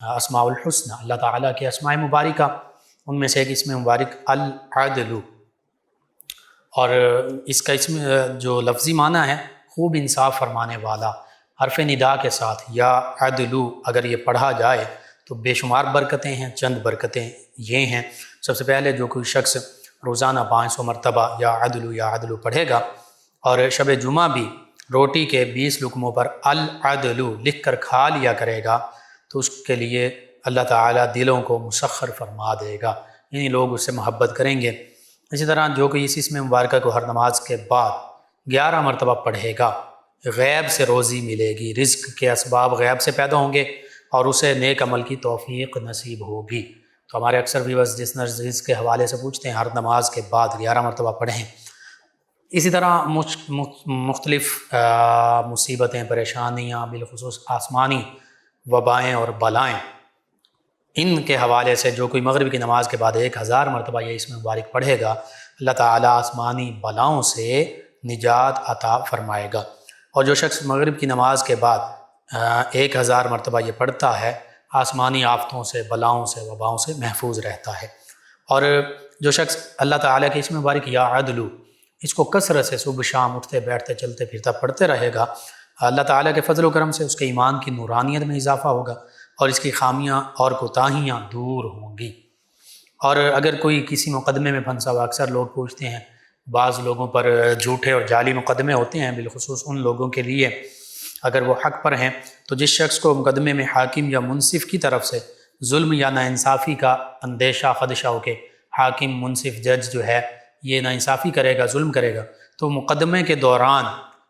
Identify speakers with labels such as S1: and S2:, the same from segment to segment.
S1: اسماء الحسنہ، اللہ تعالیٰ کے اسماء مبارکہ، ان میں سے ایک اسم مبارک العدل، اور اس کا اسم جو لفظی معنی ہے خوب انصاف فرمانے والا، حرف ندا کے ساتھ یا عدلو اگر یہ پڑھا جائے تو بے شمار برکتیں ہیں۔ چند برکتیں یہ ہیں، سب سے پہلے جو کوئی شخص روزانہ 500 مرتبہ یا عدلو پڑھے گا، اور شب جمعہ بھی روٹی کے 20 لقموں پر العدلو لکھ کر کھا لیا کرے گا تو اس کے لیے اللہ تعالیٰ دلوں کو مسخر فرما دے گا، یعنی لوگ اس سے محبت کریں گے۔ اسی طرح جو کوئی اس اسم مبارکہ کو ہر نماز کے بعد 11 مرتبہ پڑھے گا، غیب سے روزی ملے گی، رزق کے اسباب غیب سے پیدا ہوں گے اور اسے نیک عمل کی توفیق نصیب ہوگی۔ تو ہمارے اکثر ویورز جس رزق کے حوالے سے پوچھتے ہیں، ہر نماز کے بعد 11 مرتبہ پڑھیں۔ اسی طرح مختلف مصیبتیں، پریشانیاں، بالخصوص آسمانی وبائیں اور بلائیں، ان کے حوالے سے جو کوئی مغرب کی نماز کے بعد 1000 مرتبہ یہ اسم مبارک پڑھے گا، اللہ تعالیٰ آسمانی بلاؤں سے نجات عطا فرمائے گا۔ اور جو شخص مغرب کی نماز کے بعد 1000 مرتبہ یہ پڑھتا ہے، آسمانی آفتوں سے، بلاؤں سے، وباؤں سے محفوظ رہتا ہے۔ اور جو شخص اللہ تعالیٰ کے اسم مبارک یا عدلو اس کو کثرت سے صبح شام اٹھتے بیٹھتے چلتے پھرتا پڑھتے رہے گا، اللہ تعالیٰ کے فضل و کرم سے اس کے ایمان کی نورانیت میں اضافہ ہوگا اور اس کی خامیاں اور کوتاہیاں دور ہوں گی۔ اور اگر کوئی کسی مقدمے میں پھنسا ہوا، اکثر لوگ پوچھتے ہیں، بعض لوگوں پر جھوٹے اور جعلی مقدمے ہوتے ہیں، بالخصوص ان لوگوں کے لیے اگر وہ حق پر ہیں، تو جس شخص کو مقدمے میں حاکم یا منصف کی طرف سے ظلم یا ناانصافی کا اندیشہ خدشہ ہو کہ حاکم منصف جج جو ہے یہ ناانصافی کرے گا، ظلم کرے گا، تو مقدمے کے دوران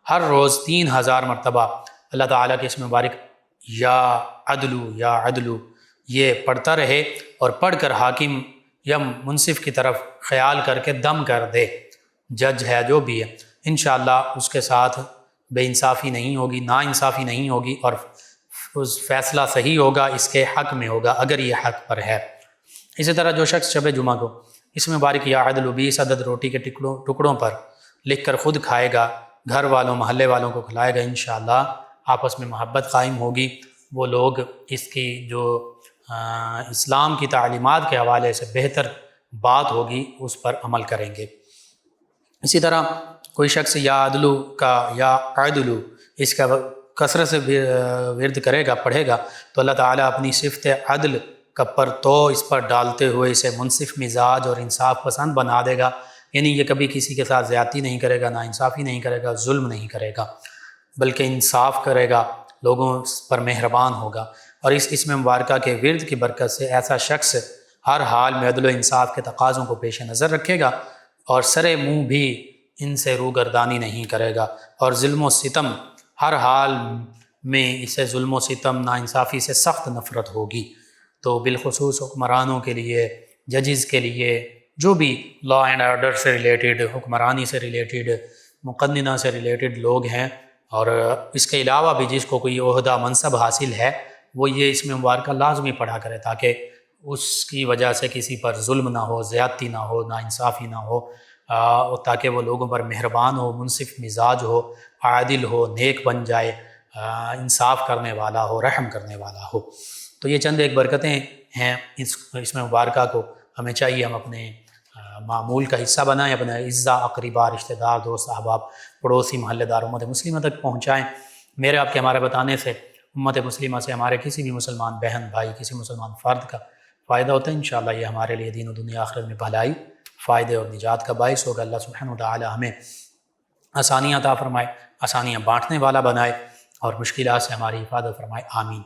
S1: ہر روز 3000 مرتبہ اللہ تعالیٰ کے اسم مبارک یا عدلو یہ پڑھتا رہے اور پڑھ کر حاکم یا منصف کی طرف خیال کر کے دم کر دے، جج ہے جو بھی ہے، انشاءاللہ اس کے ساتھ بے انصافی نہیں ہوگی، نا انصافی نہیں ہوگی، اور فیصلہ صحیح ہوگا، اس کے حق میں ہوگا اگر یہ حق پر ہے۔ اسی طرح جو شخص شب جمعہ کو اسم مبارک یا عدلو 20 عدد روٹی کے ٹکڑوں پر لکھ کر خود کھائے گا، گھر والوں محلے والوں کو کھلائے گا، انشاءاللہ آپس میں محبت قائم ہوگی، وہ لوگ اس کی جو اسلام کی تعلیمات کے حوالے سے بہتر بات ہوگی اس پر عمل کریں گے۔ اسی طرح کوئی شخص یا عدلو اس کا کثرت سے ورد کرے گا، پڑھے گا، تو اللہ تعالیٰ اپنی صفت عدل کا پرتو اس پر ڈالتے ہوئے اسے منصف مزاج اور انصاف پسند بنا دے گا، یعنی یہ کبھی کسی کے ساتھ زیادتی نہیں کرے گا، نا انصافی نہیں کرے گا، ظلم نہیں کرے گا، بلکہ انصاف کرے گا، لوگوں پر مہربان ہوگا۔ اور اس اسم مبارکہ کے ورد کی برکت سے ایسا شخص ہر حال میں عدل و انصاف کے تقاضوں کو پیش نظر رکھے گا اور سرے منہ بھی ان سے روگردانی نہیں کرے گا، اور ظلم و ستم ہر حال میں اسے ظلم و ستم ناانصافی سے سخت نفرت ہوگی۔ تو بالخصوص حکمرانوں کے لیے، ججز کے لیے، جو بھی لا اینڈ آرڈر سے ریلیٹڈ، حکمرانی سے ریلیٹڈ، مقننہ سے ریلیٹڈ لوگ ہیں، اور اس کے علاوہ بھی جس کو کوئی عہدہ منصب حاصل ہے، وہ یہ اسم مبارکہ لازمی پڑھا کرے تاکہ اس کی وجہ سے کسی پر ظلم نہ ہو، زیادتی نہ ہو، ناانصافی نہ ہو، تاکہ وہ لوگوں پر مہربان ہو، منصف مزاج ہو، عادل ہو، نیک بن جائے، انصاف کرنے والا ہو، رحم کرنے والا ہو۔ تو یہ چند ایک برکتیں ہیں اسم مبارکہ کو ہمیں چاہیے ہم اپنے معمول کا حصہ بنائیں، اپنے اعزاء، اقربا، رشتہ دار، دوست احباب، پڑوسی، محلے دار، امت مسلمہ تک پہنچائیں۔ میرے آپ کے ہمارے بتانے سے امت مسلمہ سے ہمارے کسی بھی مسلمان بہن بھائی، کسی مسلمان فرد کا فائدہ ہوتا ہے، انشاءاللہ یہ ہمارے لیے دین و دنیا آخرت میں بھلائی، فائدے اور نجات کا باعث ہوگا۔ اللہ سبحانہ وتعالی ہمیں آسانیاں عطا فرمائے، آسانیاں بانٹنے والا بنائے، اور مشکلات سے ہماری حفاظت فرمائے، آمین۔